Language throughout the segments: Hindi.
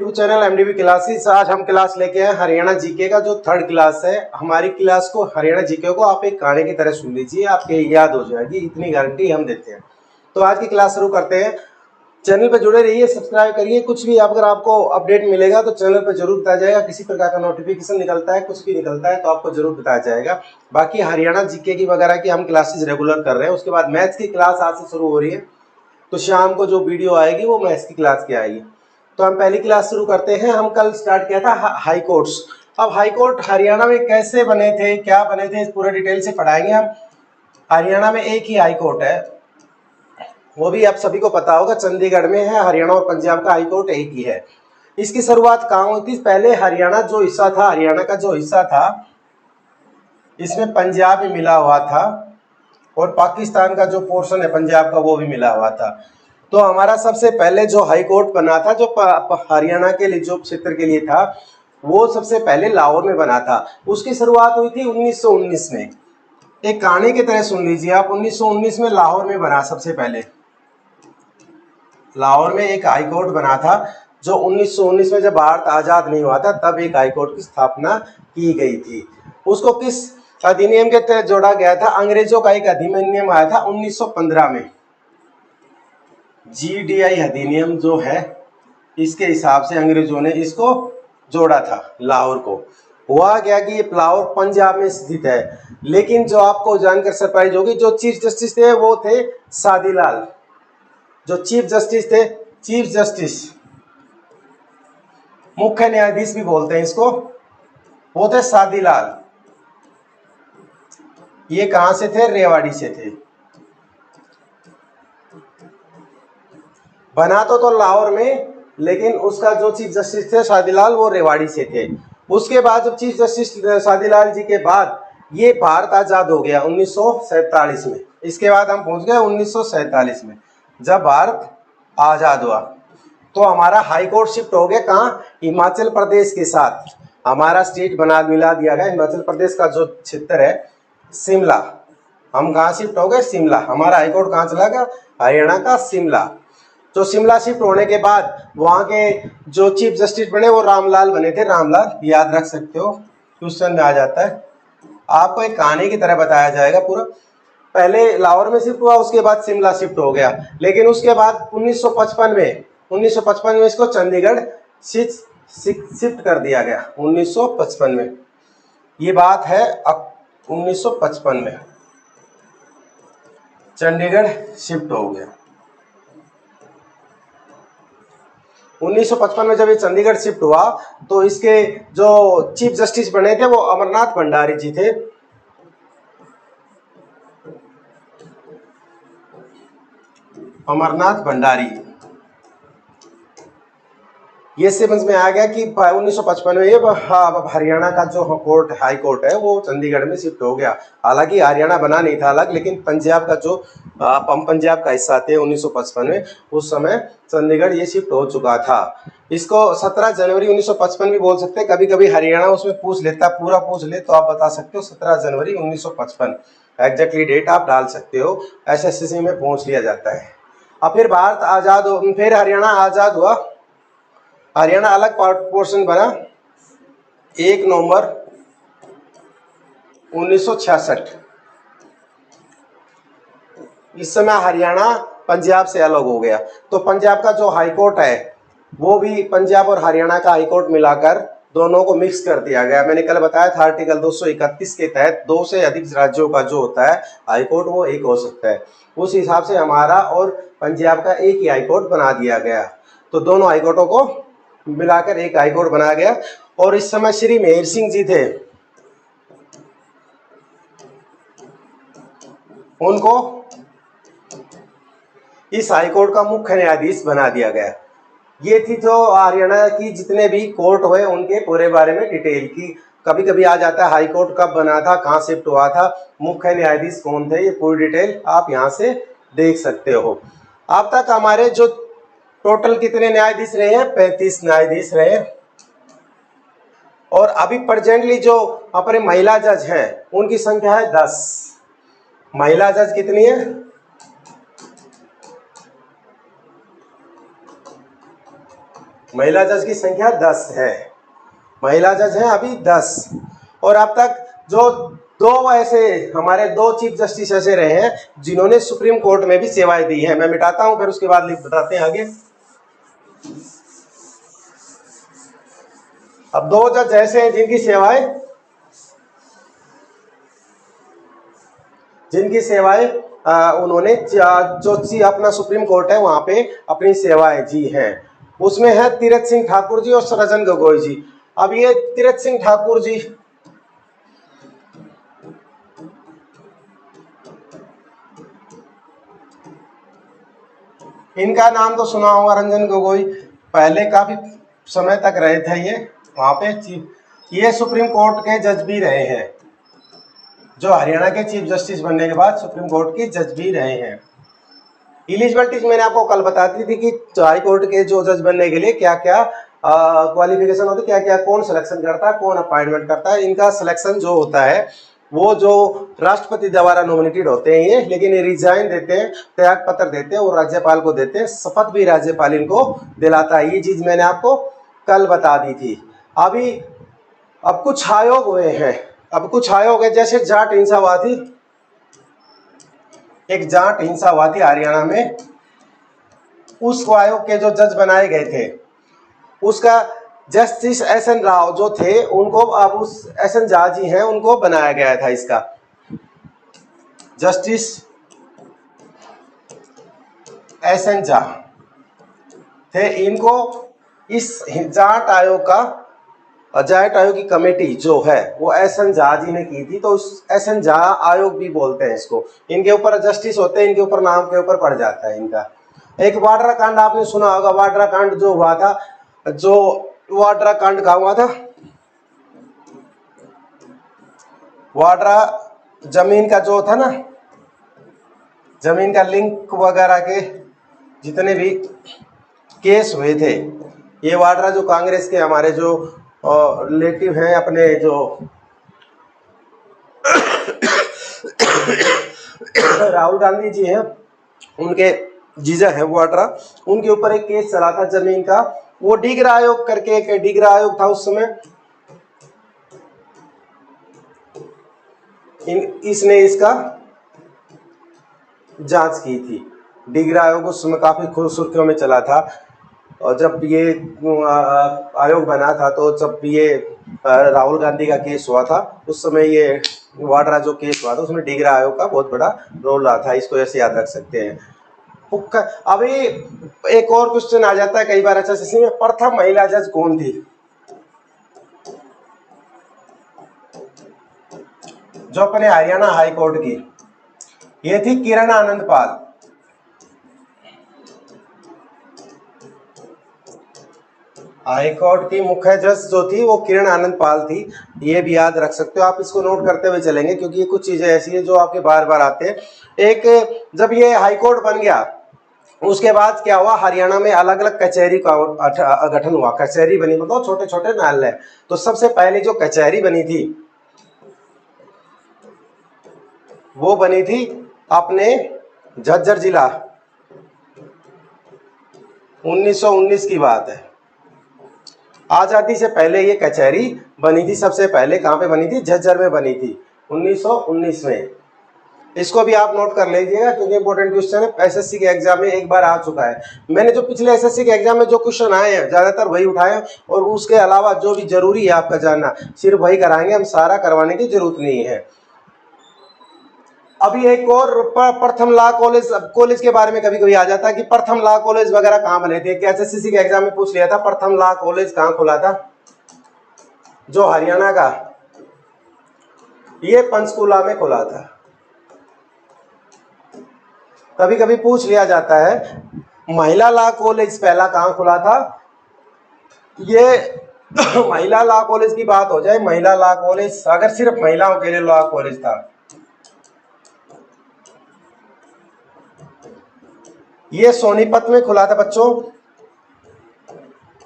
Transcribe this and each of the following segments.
YouTube channel एमडीवी classes. आज हम क्लास लेके आए हरियाणा जीके का जो थर्ड क्लास है। हमारी क्लास को हरियाणा जीके को आप एक गाने की तरह सुन लीजिए, आपके याद हो जाएगी, इतनी गारंटी हम देते हैं। तो आज की क्लास शुरू करते हैं। चैनल पर जुड़े रहिए, सब्सक्राइब करिए। कुछ भी अगर आपको अपडेट मिलेगा तो चैनल पर जरूर बताया जाएगा। किसी प्रकार का नोटिफिकेशन निकलता है, कुछ भी निकलता है तो आपको जरूर बताया जाएगा। बाकी हरियाणा जीके की वगैरह की हम क्लासेस रेगुलर कर रहे हैं। उसके बाद मैथ्स की क्लास आज से शुरू हो रही है, तो शाम को जो वीडियो आएगी वो मैथ्स की क्लास की आएगी। तो हम पहली क्लास शुरू करते हैं। हम कल स्टार्ट किया था हाई कोर्ट्स। अब हाई कोर्ट हरियाणा में कैसे बने थे, क्या बने थे, इस पूरे डिटेल से पढ़ाएंगे हम। हरियाणा में एक ही हाई कोर्ट है, वो भी आप सभी को पता होगा, चंडीगढ़ में है। हरियाणा और पंजाब का हाई कोर्ट एक ही है। इसकी शुरुआत कहाँ हुई थी? पहले हरियाणा जो हिस्सा था, हरियाणा का जो हिस्सा था, इसमें पंजाब भी मिला हुआ था और पाकिस्तान का जो पोर्शन है पंजाब का वो भी मिला हुआ था। तो हमारा सबसे पहले जो हाई कोर्ट बना था, जो हरियाणा के लिए, जो क्षेत्र के लिए था, वो सबसे पहले लाहौर में बना था। उसकी शुरुआत हुई थी 1919 में। एक कहानी की तरह सुन लीजिए आप। 1919 में लाहौर में बना, सबसे पहले लाहौर में एक हाई कोर्ट बना था। जो 1919 में जब भारत आजाद नहीं हुआ था तब एक हाई कोर्ट की स्थापना की गई थी। उसको किस अधिनियम के तहत जोड़ा गया था? अंग्रेजों का एक अधिनियम आया था 1915 में, GDI अधिनियम जो है, इसके हिसाब से अंग्रेजों ने इसको जोड़ा था लाहौर को। हुआ क्या कि ये लाहौर पंजाब में स्थित है, लेकिन जो आपको जानकर सरप्राइज होगी, जो चीफ जस्टिस थे वो थे सादीलाल। जो चीफ जस्टिस थे, चीफ जस्टिस, मुख्य न्यायाधीश भी बोलते हैं इसको, वो थे सादीलाल। ये कहां से थे? रेवाड़ी से थे। बना तो लाहौर में, लेकिन उसका जो चीफ जस्टिस थे सादीलाल, वो रेवाड़ी से थे। उसके बाद जब चीफ जस्टिस सादीलाल जी के बाद ये भारत आजाद हो गया 1947 में। इसके बाद हम पहुंच गए 1947 में, जब भारत आजाद हुआ तो हमारा हाई कोर्ट शिफ्ट हो गया कहाँ? हिमाचल प्रदेश के साथ। हमारा स्टेट बना मिला दिया गया। हिमाचल प्रदेश का जो क्षेत्र है शिमला, हम कहाँ शिफ्ट हो गए? शिमला। हमारा हाई कोर्ट कहाँ चला गया? हरियाणा का शिमला। जो शिमला शिफ्ट होने के बाद वहां के जो चीफ जस्टिस बने वो रामलाल बने थे। रामलाल याद रख सकते हो, क्वेश्चन में आ जाता है। आपको एक कहानी की तरह बताया जाएगा पूरा। पहले लाहौर में शिफ्ट हुआ, उसके बाद शिमला शिफ्ट हो गया, लेकिन उसके बाद 1955 में इसको चंडीगढ़ शिफ्ट कर दिया गया। 1955 में, ये बात है 1955 में चंडीगढ़ शिफ्ट हो गया। 1955 में जब ये चंडीगढ़ शिफ्ट हुआ तो इसके जो चीफ जस्टिस बने थे वो अमरनाथ भंडारी जी थे। अमरनाथ भंडारी, ये समझ में आ गया कि 1955 में ये हरियाणा का जो कोर्ट, हाई कोर्ट है, वो चंडीगढ़ में शिफ्ट हो गया। हालांकि हरियाणा बना नहीं था अलग, लेकिन पंजाब का जो हम पंजाब का हिस्सा थे 1955 में, उस समय चंडीगढ़ ये शिफ्ट हो चुका था। इसको 17 जनवरी 1955 भी बोल सकते हैं। कभी कभी हरियाणा उसमें पूछ लेता, पूरा पूछ ले तो आप बता सकते हो 17 जनवरी 1955 एग्जैक्टली डेट आप डाल सकते हो। SSC में पूछ लिया जाता है। अब फिर भारत आजाद हो, फिर हरियाणा आजाद हुआ। हरियाणा अलग पोर्शन बना 1 नवंबर 1966। इस समय हरियाणा पंजाब से अलग हो गया। तो पंजाब का जो हाई कोर्ट है वो भी पंजाब और हरियाणा का हाई कोर्ट मिलाकर दोनों को मिक्स कर दिया गया। मैंने कल बताया था आर्टिकल 231 के तहत 2 से अधिक राज्यों का जो होता है हाई कोर्ट वो एक हो सकता है। उस हिसाब से हमारा और पंजाब का एक ही हाई कोर्ट बना दिया गया। तो दोनों हाई कोर्टों को मिलाकर एक हाई कोर्ट बनाया गया। और इस समय श्री मेहर सिंह जी थे, उनको इस हाई कोर्ट का मुख्य न्यायाधीश बना दिया गया। ये थी जो हरियाणा की जितने भी कोर्ट हुए उनके पूरे बारे में डिटेल की। कभी कभी आ जाता है हाई कोर्ट कब बना था, कहाँ शिफ्ट हुआ था, मुख्य न्यायाधीश कौन थे, ये पूरी डिटेल आप यहाँ से देख सकते हो। अब तक हमारे जो टोटल कितने न्यायाधीश रहे हैं? 35 न्यायाधीश रहे। और अभी प्रेजेंटली जो अपने महिला जज हैं उनकी संख्या है 10। महिला जज कितनी है? महिला जज की संख्या 10 है, महिला जज हैं अभी 10। और अब तक जो दो ऐसे हमारे दो चीफ जस्टिस ऐसे रहे हैं जिन्होंने सुप्रीम कोर्ट में भी सेवाएं दी हैं। मैं मिटाता हूं, फिर उसके बाद लिख बताते हैं आगे। अब दो जज ऐसे हैं जिनकी सेवाएं उन्होंने जो अपना सुप्रीम कोर्ट है वहां पे अपनी सेवाएं दी हैं। उसमें है तीरथ सिंह ठाकुर जी और रंजन गोगोई जी। अब ये तीरथ सिंह ठाकुर जी इनका नाम तो सुना होगा, रंजन गोगोई पहले काफी समय तक रहे थे ये वहां पे चीफ। ये सुप्रीम कोर्ट के जज भी रहे हैं, जो हरियाणा के चीफ जस्टिस बनने के बाद सुप्रीम कोर्ट के जज भी रहे हैं। एलिजिबिलिटीज मैंने आपको कल बताती थी कि हाई कोर्ट के जो जज बनने के लिए क्या क्या क्वालिफिकेशन होती है, क्या क्या कौन सिलेक्शन करता है, कौन अपॉइंटमेंट करता है। इनका सिलेक्शन जो होता है वो जो राष्ट्रपति द्वारा नॉमिनेटेड होते हैं ये, लेकिन ये रिजाइन देते हैं, त्याग पत्र देते हैं और राज्यपाल को देते हैं। शपथ भी राज्यपाल इनको दिलाता है। ये चीज मैंने आपको कल बता दी थी। अब कुछ आयोग हुए हैं, अब कुछ आयोग है, जैसे जाट हिंसा हुआ थी, एक जाट हिंसा हुआ थी हरियाणा में, उस आयोग के जो जज बनाए गए थे उसका जस्टिस एस.एन. राव जो थे उनको, अब उस एस.एन. झा जी हैं उनको बनाया गया था इसका जस्टिस एस.एन. झा थे। इनको इस जाट आयोग की कमेटी जो है वो एस.एन. झा जी ने की थी, तो उस एस.एन. झा आयोग भी बोलते हैं इसको। इनके ऊपर जस्टिस होते हैं, इनके ऊपर नाम के ऊपर पड़ जाता है इनका। एक वाड्रा कांड आपने सुना होगा, वाड्रा कांड जो हुआ था, जो वाड्रा कांड कहा हुआ था, वाड्रा जमीन का जो था ना, जमीन का लिंक वगैरह के जितने भी केस हुए थे, ये वाड्रा जो कांग्रेस के हमारे जो रिलेटिव हैं अपने जो राहुल गांधी जी हैं उनके जीजा है वाड्रा, उनके ऊपर एक केस चला था जमीन का। वो डीगरा आयोग करके एक डीगरा आयोग था उस समय, इसने इसका जांच की थी। डीगरा आयोग उस समय काफी सुर्खियों में चला था। और जब ये आयोग बना था तो जब ये राहुल गांधी का केस हुआ था उस समय ये वाड्रा जो केस हुआ था उसमें डीगरा आयोग का बहुत बड़ा रोल रहा था। इसको ऐसे याद रख सकते हैं। अभी एक और क्वेश्चन आ जाता है कई बार अच्छा से, में प्रथम महिला जज कौन थी जो अपने हरियाणा हाई कोर्ट की? ये थी किरण आनंद पाल। हाई कोर्ट की मुख्य जज जो थी वो किरण आनंद पाल थी। ये भी याद रख सकते हो आप, इसको नोट करते हुए चलेंगे क्योंकि ये कुछ चीजें ऐसी है जो आपके बार बार आते हैं। एक जब ये हाई कोर्ट बन गया उसके बाद क्या हुआ, हरियाणा में अलग अलग कचहरी का गठन हुआ। कचहरी बनी, मतलब छोटे छोटे न्यायालय। तो सबसे पहले जो कचहरी बनी थी वो बनी थी अपने झज्जर जिला, 1919 की बात है। आजादी से पहले ये कचहरी बनी थी। सबसे पहले कहां पे बनी थी? झज्जर में बनी थी 1919 में। इसको भी आप नोट कर लीजिएगा क्योंकि इंपॉर्टेंट क्वेश्चन है, एसएससी के एग्जाम में एक बार आ चुका है। मैंने जो पिछले एसएससी के एग्जाम में जो क्वेश्चन आए हैं ज्यादातर वही उठाए, और उसके अलावा जो भी जरूरी है आपका जानना सिर्फ वही कराएंगे, हम सारा करवाने की जरूरत नहीं है। अभी एक और प्रथम लॉ कॉलेज के बारे में कभी कभी आ जाता है कि प्रथम लॉ कॉलेज वगैरह कहां बने थे। एसएससी के एग्जाम में पूछ लिया था प्रथम लॉ कॉलेज कहां खुला था जो हरियाणा का? ये पंचकुला में खुला था। कभी कभी पूछ लिया जाता है महिला लॉ कॉलेज पहला कहां खुला था। ये महिला लॉ कॉलेज की बात हो जाए, महिला लॉ कॉलेज अगर सिर्फ महिलाओं के लिए लॉ कॉलेज था, ये सोनीपत में खुला था बच्चों।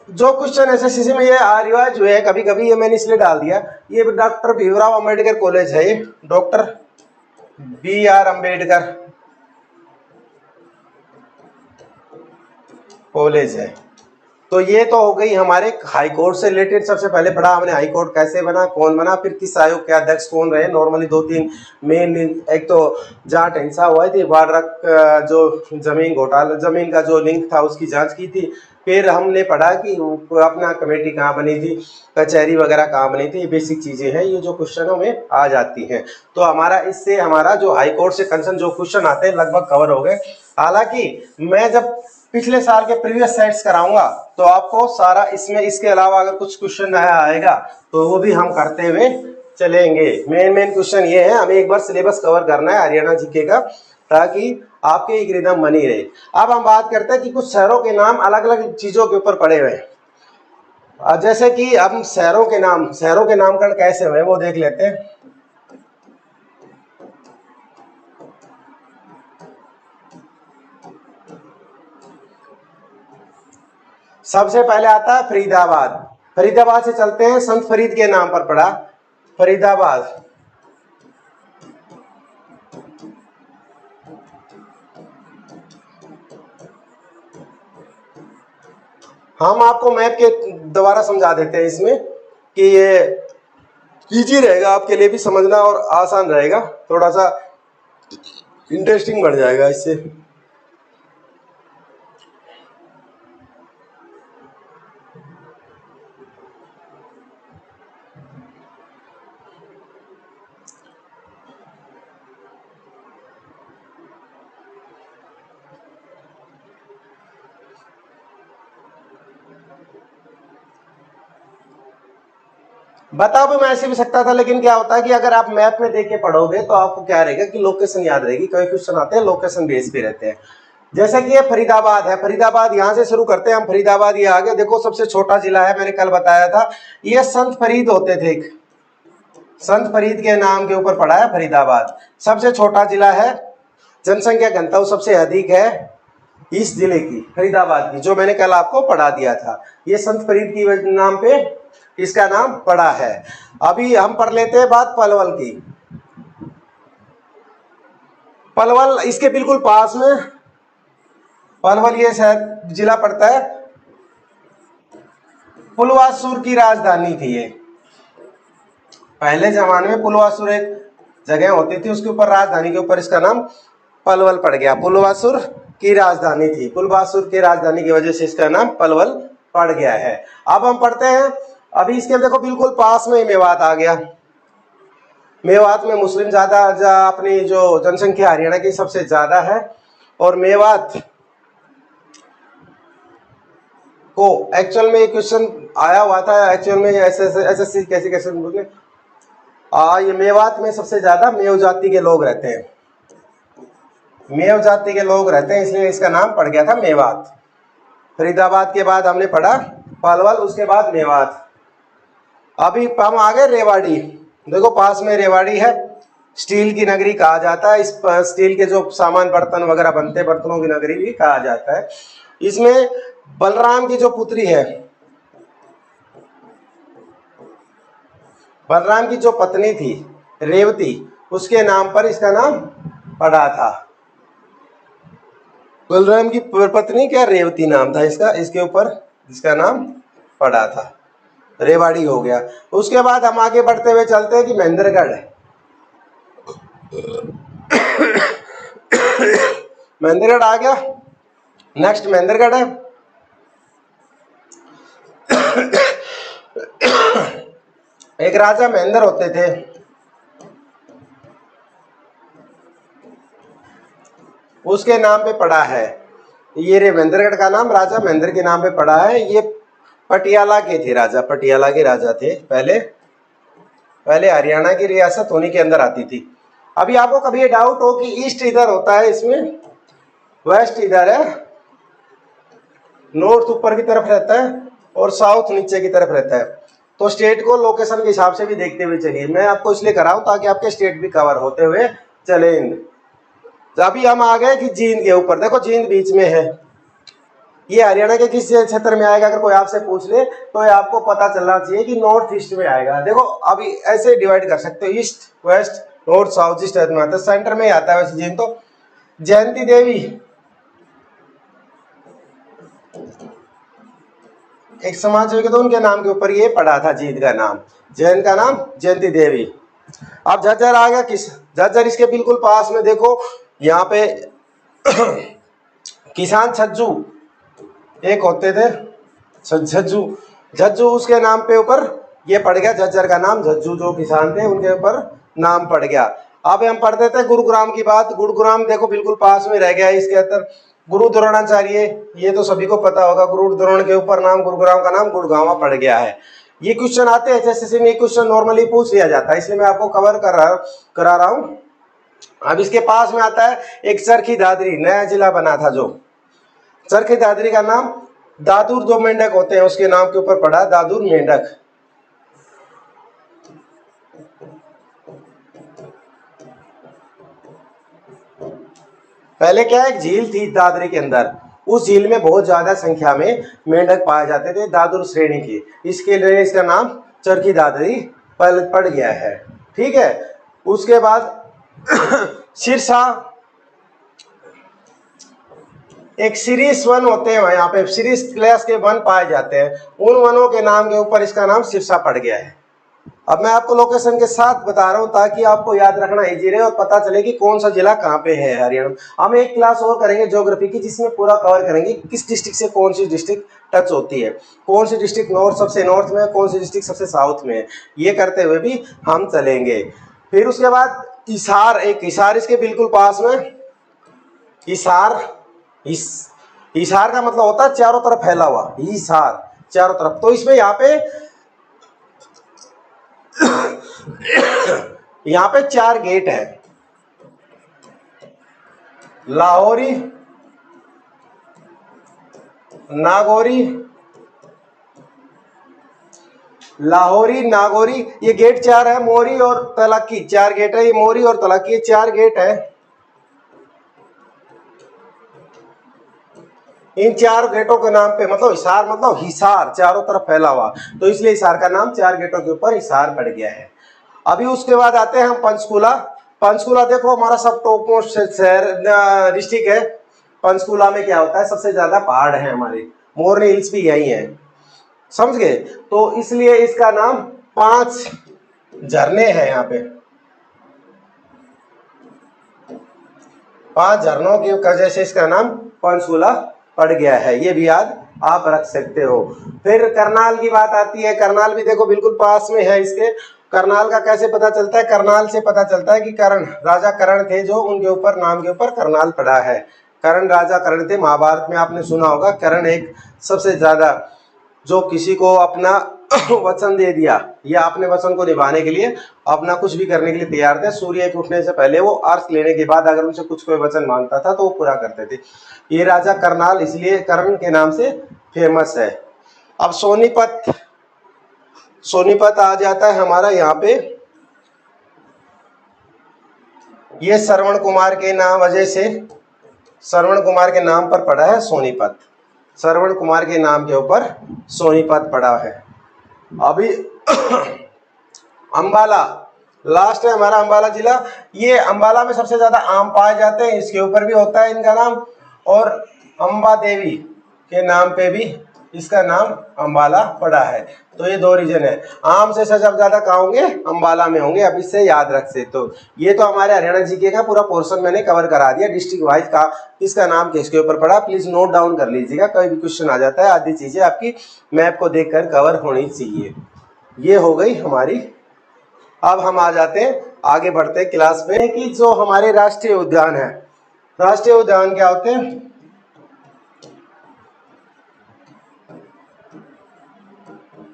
जो क्वेश्चन एसएससी में ये रिवाज हुए कभी कभी, ये मैंने इसलिए डाल दिया। ये डॉक्टर भीमराव अंबेडकर कॉलेज है, ये डॉक्टर BR अंबेडकर कॉलेज है। तो ये तो हो गई हमारे हाई कोर्ट से रिलेटेड। सबसे पहले पढ़ा हमने हाई कोर्ट कैसे बना, कौन बना, फिर किस आयोग के अध्यक्ष कौन रहे। नॉर्मली 2-3 मेन, एक तो जाट हिंसा हुआ थी, वाड्रा जो जमीन घोटाला, जमीन का जो लिंक था उसकी जांच की थी। फिर हमने पढ़ा कि अपना कमेटी कहाँ बनी थी, कचहरी वगैरह कहाँ बनी थी। ये बेसिक चीजें हैं, ये जो क्वेश्चनों में आ जाती हैं। तो हमारा इससे हमारा जो हाई कोर्ट से कंसर्न जो क्वेश्चन आते हैं लगभग कवर हो गए। हालांकि मैं जब पिछले साल के प्रीवियस सेट्स कराऊंगा तो आपको सारा इसमें, इसके अलावा अगर कुछ क्वेश्चन नया आएगा तो वो भी हम करते हुए चलेंगे। मेन क्वेश्चन ये है, हमें एक बार सिलेबस कवर करना है हरियाणा जीके का, ताकि आपके एक रिदम बनी रहे। अब हम बात करते हैं कि कुछ शहरों के नाम अलग अलग चीजों के ऊपर पड़े हुए हैं। जैसे कि हम शहरों के नामकरण कैसे हुए वो देख लेते हैं। सबसे पहले आता है फरीदाबाद। फरीदाबाद से चलते हैं, संत फरीद के नाम पर पड़ा फरीदाबाद। हम आपको मैप के द्वारा समझा देते हैं इसमें कि ये इजी रहेगा आपके लिए भी समझना और आसान रहेगा, थोड़ा सा इंटरेस्टिंग बढ़ जाएगा इससे। बता भी मैं ऐसे भी सकता था, लेकिन क्या होता है कि अगर आप मैप में देख के पढ़ोगे तो आपको क्या रहेगा कि लोकेशन याद रहेगी। कई क्वेश्चन आते हैं लोकेशन बेस पे रहते हैं। जैसे कि ये फरीदाबाद है, फरीदाबाद यहां से शुरू करते हैं हम। फरीदाबाद ये आगे देखो सबसे छोटा जिला है, मैंने कल बताया था। ये संत फरीद होते थे, संत फरीद के नाम के ऊपर पड़ा है फरीदाबाद। सबसे छोटा जिला है, जनसंख्या घनत्व सबसे अधिक है इस जिले की, फरीदाबाद की, जो मैंने कल आपको पढ़ा दिया था। ये संत फरीद की नाम पे इसका नाम पड़ा है। अभी हम पढ़ लेते हैं बात पलवल की। पलवल इसके बिल्कुल पास में, पलवल ये शहर जिला पड़ता है। पुलवासुर की राजधानी थी ये। पहले जमाने में पुलवासुर एक जगह होती थी, उसके ऊपर राजधानी के ऊपर इसका नाम पलवल पड़ गया। पुलवासुर की राजधानी थी, पुलवासुर की राजधानी की वजह से इसका नाम पलवल पड़ गया है। अब हम पढ़ते हैं, अभी इसके देखो बिल्कुल पास में मेवात आ गया। मेवात में मुस्लिम ज्यादा, अपनी जो जनसंख्या हरियाणा की सबसे ज्यादा है। और मेवात को एक्चुअल में क्वेश्चन आया हुआ था, एक्चुअल में एसएससी कैसे बोले, ये मेवात में सबसे ज्यादा मेव जाति के लोग रहते हैं, मेव जाति के लोग रहते हैं, इसलिए इसका नाम पड़ गया था मेवात। फरीदाबाद के बाद हमने पढ़ा पलवल, उसके बाद मेवात। अभी हम आ गए रेवाड़ी। देखो पास में रेवाड़ी है, स्टील की नगरी कहा जाता है। इस स्टील के जो सामान बर्तन वगैरह बनते हैं, बर्तनों की नगरी भी कहा जाता है। इसमें बलराम की जो पुत्री है, बलराम की जो पत्नी थी रेवती, उसके नाम पर इसका नाम पड़ा था। बलराम की पत्नी क्या रेवती नाम था इसका, इसके ऊपर इसका नाम पड़ा था। रेवाड़ी हो गया। उसके बाद हम आगे बढ़ते हुए चलते हैं कि महेंद्रगढ़ है। महेंद्रगढ़ आ गया, नेक्स्ट महेंद्रगढ़ है। एक राजा महेंद्र होते थे, उसके नाम पे पड़ा है ये रे महेंद्रगढ़ का नाम राजा महेंद्र के नाम पे पड़ा है। ये पटियाला के थे राजा, पटियाला के राजा थे पहले हरियाणा की रियासत होने के अंदर आती थी। अभी आपको कभी ये डाउट हो कि ईस्ट इधर होता है, इसमें वेस्ट इधर है, नॉर्थ ऊपर की तरफ रहता है और साउथ नीचे की तरफ रहता है। तो स्टेट को लोकेशन के हिसाब से भी देखते हुए चलिए। मैं आपको इसलिए कराऊं ताकि आपके स्टेट भी कवर होते हुए चलेंगे। तो अभी हम आ गए कि जींद के ऊपर। देखो जींद बीच में है, ये हरियाणा के किस क्षेत्र में आएगा अगर कोई आपसे पूछ ले तो ये आपको पता चलना चाहिए कि नॉर्थ ईस्ट में आएगा। देखो अभी ऐसे डिवाइड कर सकते हो, east west north south east में आता है, सेंटर में ही आता है वैसे जींद। तो जयंती देवी, एक समाज सेविका, तो उनके नाम के ऊपर ये पड़ा था जीत का नाम, जैन का नाम जयंती देवी। अब झज्जर आ गया किस, झज्जर इसके बिल्कुल पास में देखो यहाँ पे किसान छज्जू एक होते थे, झज्जू, झज्जू उसके नाम पे ऊपर ये पड़ गया झज्जर का नाम, झज्जू जो किसान थे उनके ऊपर नाम पड़ गया। अब हम पढ़ते थे गुरुग्राम की बात, गुरुग्राम देखो बिल्कुल पास में रह गया है। इसके अंदर गुरु द्रोणाचार्य, ये तो सभी को पता होगा, गुरु द्रोण के ऊपर नाम गुरुग्राम का नाम गुड़गांव पड़ गया है। ये क्वेश्चन आते हैं एचएसएससी में, ये क्वेश्चन नॉर्मली पूछ लिया जाता है, इसलिए मैं आपको कवर करा रहा हूँ। अब इसके पास में आता है एक चरखी दादरी, नया जिला बना था जो, चरखी दादरी का नाम दादुर जो मेंढक होते हैं उसके नाम के ऊपर पड़ा, दादुर मेंढक। पहले क्या एक झील थी दादरी के अंदर, उस झील में बहुत ज्यादा संख्या में मेंढक पाए जाते थे दादुर श्रेणी की, इसके लिए इसका नाम चरखी दादरी पड़ गया है। ठीक है, उसके बाद सिरसा, एक सीरीज वन होते हैं यहाँ पे, सीरीज क्लास के वन पाए जाते हैं, उन वनों के नाम के ऊपर इसका नाम सिरसा पड़ गया है। अब मैं आपको लोकेशन के साथ बता रहा हूँ ताकि आपको याद रखना इजी रहे और पता चले कि कौन सा जिला कहाँ पे है हरियाणा। हम एक क्लास और करेंगे ज्योग्राफी की, जिसमें पूरा कवर करेंगे किस डिस्ट्रिक्ट से कौन सी डिस्ट्रिक्ट टच होती है, कौन सी डिस्ट्रिक्ट नॉर्थ सबसे नॉर्थ में है, कौन सी डिस्ट्रिक्ट सबसे साउथ में है, ये करते हुए भी हम चलेंगे। फिर उसके बाद हिसार, एक हिसार इसके बिल्कुल पास में, हिसार, हिसार का मतलब होता है चारों तरफ फैला हुआ, हिसार चारों तरफ। तो इसमें यहाँ पे 4 गेट है, लाहौरी, नागौरी, लाहौरी, नागौरी, ये गेट 4 है, मोरी और तलाकी 4 गेट है, ये मोरी और तलाकी 4 गेट है। इन 4 गेटों के नाम पे, मतलब हिसार मतलब हिसार चारों तरफ फैला हुआ, तो इसलिए हिसार का नाम 4 गेटों के ऊपर हिसार पड़ गया है। अभी उसके बाद आते हैं हम पंचकुला। पंचकुला देखो हमारा सब टॉप मोस्ट शहर डिस्ट्रिक्ट है। पंचकुला में क्या होता है, सबसे ज्यादा पहाड़ है हमारे, मोरनी हिल्स भी यही है, समझ गए। तो इसलिए इसका नाम 5 झरने हैं यहाँ पे, 5 झरनों की वजह से इसका नाम पंचकुला पड़ गया है, ये भी याद आप रख सकते हो। फिर करनाल की बात आती है, करनाल भी देखो बिल्कुल पास में है इसके। करनाल का कैसे पता चलता है, करनाल से पता चलता है कि कर्ण, राजा कर्ण थे जो, उनके ऊपर नाम के ऊपर करनाल पड़ा है। कर्ण राजा कर्ण थे, महाभारत में आपने सुना होगा, कर्ण एक सबसे ज्यादा जो किसी को अपना वचन दे दिया या अपने वचन को निभाने के लिए अपना कुछ भी करने के लिए तैयार थे। सूर्य के उठने से पहले वो अर्थ लेने के बाद अगर उनसे कुछ कोई वचन मांगता था तो वो पूरा करते थे। ये राजा करनाल इसलिए कर्ण के नाम से फेमस है। अब सोनीपत, सोनीपत आ जाता है हमारा यहाँ पे, ये श्रवण कुमार के नाम वजह से, श्रवण कुमार के नाम पर पड़ा है सोनीपत, श्रवण कुमार के नाम के ऊपर सोनीपत पड़ा है। अभी अंबाला लास्ट है हमारा, अंबाला जिला। ये अंबाला में सबसे ज्यादा आम पाए जाते हैं, इसके ऊपर भी होता है इनका नाम, और अंबा देवी के नाम पे भी इसका नाम अंबाला पड़ा है। तो ये 2 रीजन है, आम से सब ज्यादा कहाँ होंगे, अंबाला में होंगे। अब इससे याद रख सकते हो। ये तो हमारे हरियाणा जीके का पूरा पोर्शन मैंने कवर करा दिया, डिस्ट्रिक्ट वाइज का इसका नाम किसके ऊपर पड़ा, प्लीज नोट डाउन कर लीजिएगा, कोई भी क्वेश्चन आ जाता है आधी चीजें आपकी मैप को देखकर कवर होनी चाहिए। ये हो गई हमारी। अब हम आ जाते हैं, आगे बढ़ते हैं क्लास में, कि जो हमारे राष्ट्रीय उद्यान है, राष्ट्रीय उद्यान क्या होते हैं।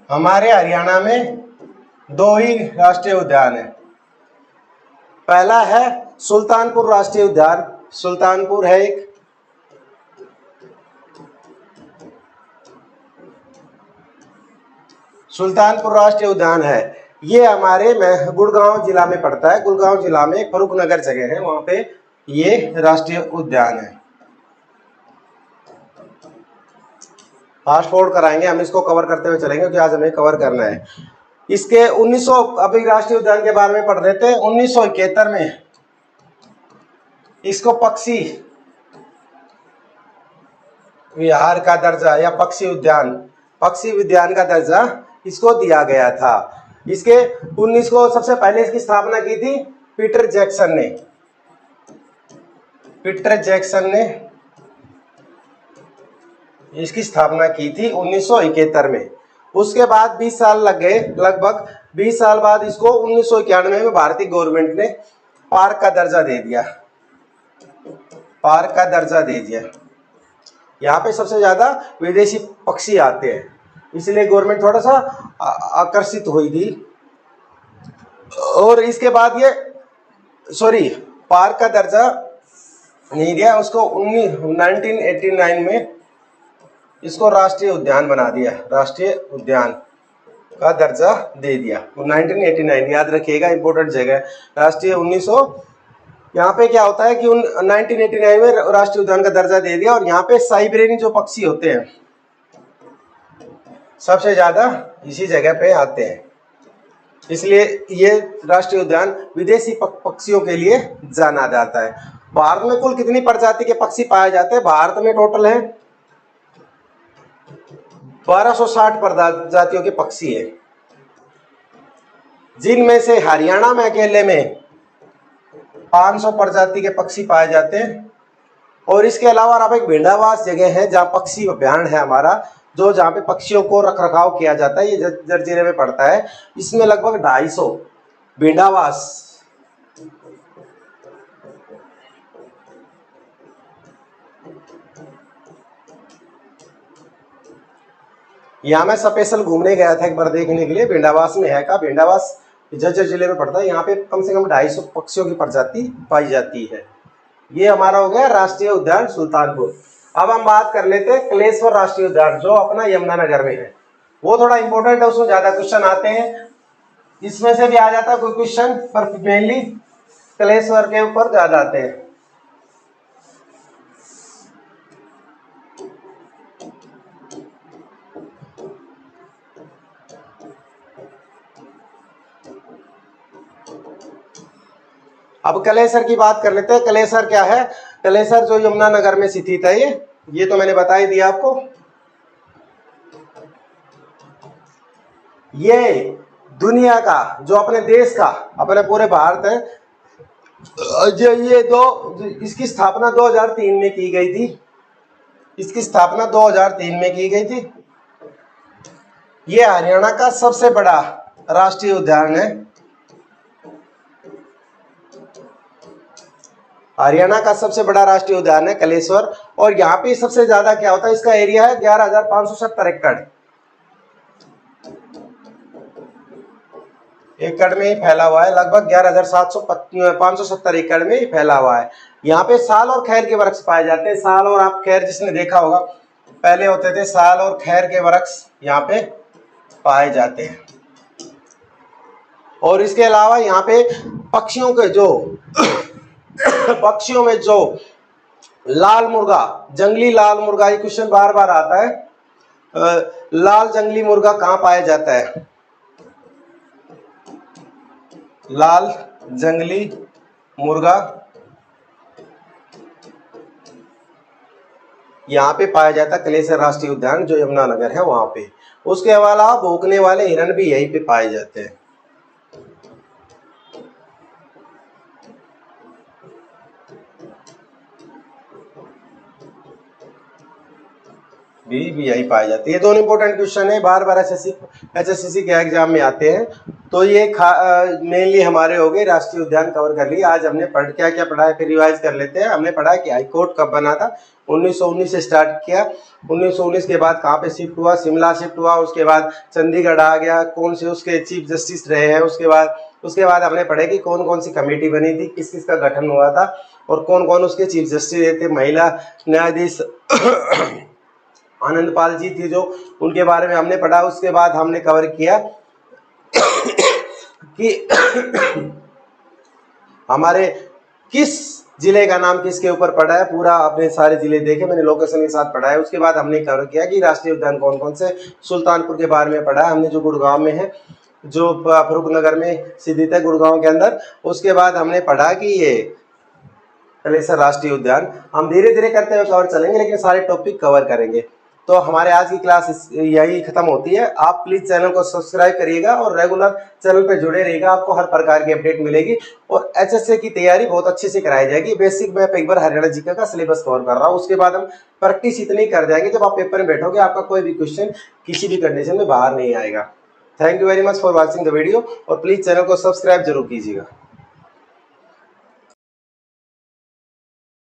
हमारे हरियाणा में 2 ही राष्ट्रीय उद्यान है। पहला है सुल्तानपुर राष्ट्रीय उद्यान, सुल्तानपुर है एक, सुल्तानपुर राष्ट्रीय उद्यान है। ये हमारे गुड़गांव जिला में पड़ता है, गुड़गांव जिला में फरुखनगर जगह है, वहां पे ये राष्ट्रीय उद्यान है। फास्ट फॉरवर्ड कराएंगे हम, इसको कवर करते हुए चलेंगे क्योंकि आज हमें कवर करना है। इसके 1900, अभी राष्ट्रीय उद्यान के बारे में पढ़ रहे थे, 1971 में इसको पक्षी विहार का दर्जा या पक्षी उद्यान, पक्षी उद्यान का दर्जा इसको दिया गया था। इसके 19 को सबसे पहले इसकी स्थापना की थी पीटर जैक्सन ने इसकी स्थापना की थी 1971 में। उसके बाद 20 साल लग गए, लगभग 20 साल बाद इसको 1991 में भारतीय गवर्नमेंट ने पार्क का दर्जा दे दिया। यहाँ पे सबसे ज्यादा विदेशी पक्षी आते हैं, इसलिए गवर्नमेंट थोड़ा सा आकर्षित हुई थी। और इसके बाद ये पार्क का दर्जा नहीं दिया उसको, 1989 में इसको राष्ट्रीय उद्यान बना दिया, राष्ट्रीय उद्यान का दर्जा दे दिया 1989। याद रखिएगा, इंपॉर्टेंट जगह राष्ट्रीय 1900। यहाँ पे क्या होता है कि 1989 में राष्ट्रीय उद्यान का दर्जा दे दिया। और यहाँ पे साइबेरियन जो पक्षी होते हैं सबसे ज्यादा इसी जगह पे आते हैं, इसलिए ये राष्ट्रीय उद्यान विदेशी पक्षियों के लिए जाना जाता है। भारत में कुल कितनी प्रजाति के पक्षी पाए जाते हैं? भारत में टोटल है 1260 प्रजातियों के पक्षी है, जिनमें से हरियाणा में अकेले में 500 प्रजाति के पक्षी पाए जाते हैं। और इसके अलावा आप एक भेड़ावास जगह है जहाँ पक्षी अभ्यारण्य है हमारा, जो जहाँ पे पक्षियों को रख रखाव किया जाता है, ये झज्जर जिले में पड़ता है। इसमें लगभग 250 भेड़ावास यहाँ मैं स्पेशल घूमने गया था एक बार देखने के लिए, भेड़ावास में है का, भेड़ावास झज्जर जिले में पड़ता है। यहाँ पे कम से कम 250 पक्षियों की प्रजाति पाई जाती है। ये हमारा हो गया राष्ट्रीय उद्यान सुल्तानपुर। अब हम बात कर लेते हैं कलेश्वर राष्ट्रीय उद्यान, जो अपना यमुनानगर में है। वो थोड़ा इंपॉर्टेंट है, उसमें ज्यादा क्वेश्चन आते हैं, इसमें से भी आ जाता है कोई क्वेश्चन, पर मेनली कलेश्वर के ऊपर ज्यादा आते हैं। अब कलेसर की बात कर लेते हैं। कलेसर क्या है? कलेसर जो यमुनानगर में स्थित है, ये तो मैंने बता ही दिया आपको। ये दुनिया का, जो अपने देश का, अपने पूरे भारत है, इसकी स्थापना 2003 में की गई थी। इसकी स्थापना 2003 में की गई थी। ये हरियाणा का सबसे बड़ा राष्ट्रीय उद्यान है। हरियाणा का सबसे बड़ा राष्ट्रीय उद्यान है कलेश्वर। और यहाँ पे सबसे ज्यादा क्या होता है, इसका एरिया है 11,570 एकड़ में ही फैला हुआ है। लगभग 11,570 एकड़ में ही फैला हुआ है। यहाँ पे साल और खैर के वृक्ष पाए जाते हैं। साल और आप खैर जिसने देखा होगा, पहले होते थे साल और खैर के वृक्ष यहाँ पे पाए जाते हैं। और इसके अलावा यहाँ पे पक्षियों में जो लाल मुर्गा, जंगली लाल मुर्गा, ये क्वेश्चन बार बार आता है। लाल जंगली मुर्गा कहाँ पाया जाता है? लाल जंगली मुर्गा यहाँ पे पाया जाता है कलेश्वर राष्ट्रीय उद्यान, जो यमुनानगर है वहां पे। उसके अलावा भौंकने वाले हिरन भी यहीं पे पाए जाते हैं। भी यही पाए जाते हैं। ये दोनों इंपॉर्टेंट क्वेश्चन है, बार बार एचएससीसी के एग्जाम में आते हैं। तो ये मेनली हमारे हो गए। राष्ट्रीय उद्यान कवर कर लिए। आज हमने क्या क्या पढ़ा है, फिर रिवाइज कर लेते हैं। हमने पढ़ा कि हाईकोर्ट कब बना था, 1919 से स्टार्ट किया। 1919 के बाद कहाँ पे शिफ्ट हुआ? शिमला शिफ्ट हुआ। उसके बाद चंडीगढ़ आ गया। कौन से उसके चीफ जस्टिस रहे हैं। उसके बाद हमने पढ़े कि कौन कौन सी कमेटी बनी थी, किस किस का गठन हुआ था, और कौन कौन उसके चीफ जस्टिस रहे थे। महिला न्यायाधीश आनंदपाल जी थी जो, उनके बारे में हमने पढ़ा। उसके बाद हमने कवर किया कि हमारे किस जिले का नाम किसके ऊपर पड़ा है। पूरा अपने सारे जिले देखे, मैंने लोकेशन के साथ पढ़ा है। उसके बाद हमने कवर किया कि राष्ट्रीय उद्यान कौन कौन से। सुल्तानपुर के बारे में पढ़ा है हमने, जो गुड़गांव में है, जो फरूखनगर में स्थित है, गुड़गांव के अंदर। उसके बाद हमने पढ़ा कि ये कलेश्वर राष्ट्रीय उद्यान। हम धीरे धीरे करते हुए कवर चलेंगे, लेकिन सारे टॉपिक कवर करेंगे। तो हमारे आज की क्लास यही खत्म होती है। आप प्लीज चैनल को सब्सक्राइब करिएगा और रेगुलर चैनल पे जुड़े रहिएगा, आपको हर प्रकार की अपडेट मिलेगी और एचएसए की तैयारी बहुत अच्छे से कराई जाएगी। बेसिक मैं एक बार हरियाणा जीके का सिलेबस कवर कर रहा हूँ, उसके बाद हम प्रैक्टिस इतनी कर जाएंगे जब आप पेपर में बैठोगे आपका कोई भी क्वेश्चन किसी भी कंडीशन में बाहर नहीं आएगा। Thank you very much for watching the video और प्लीज चैनल को सब्सक्राइब जरूर कीजिएगा।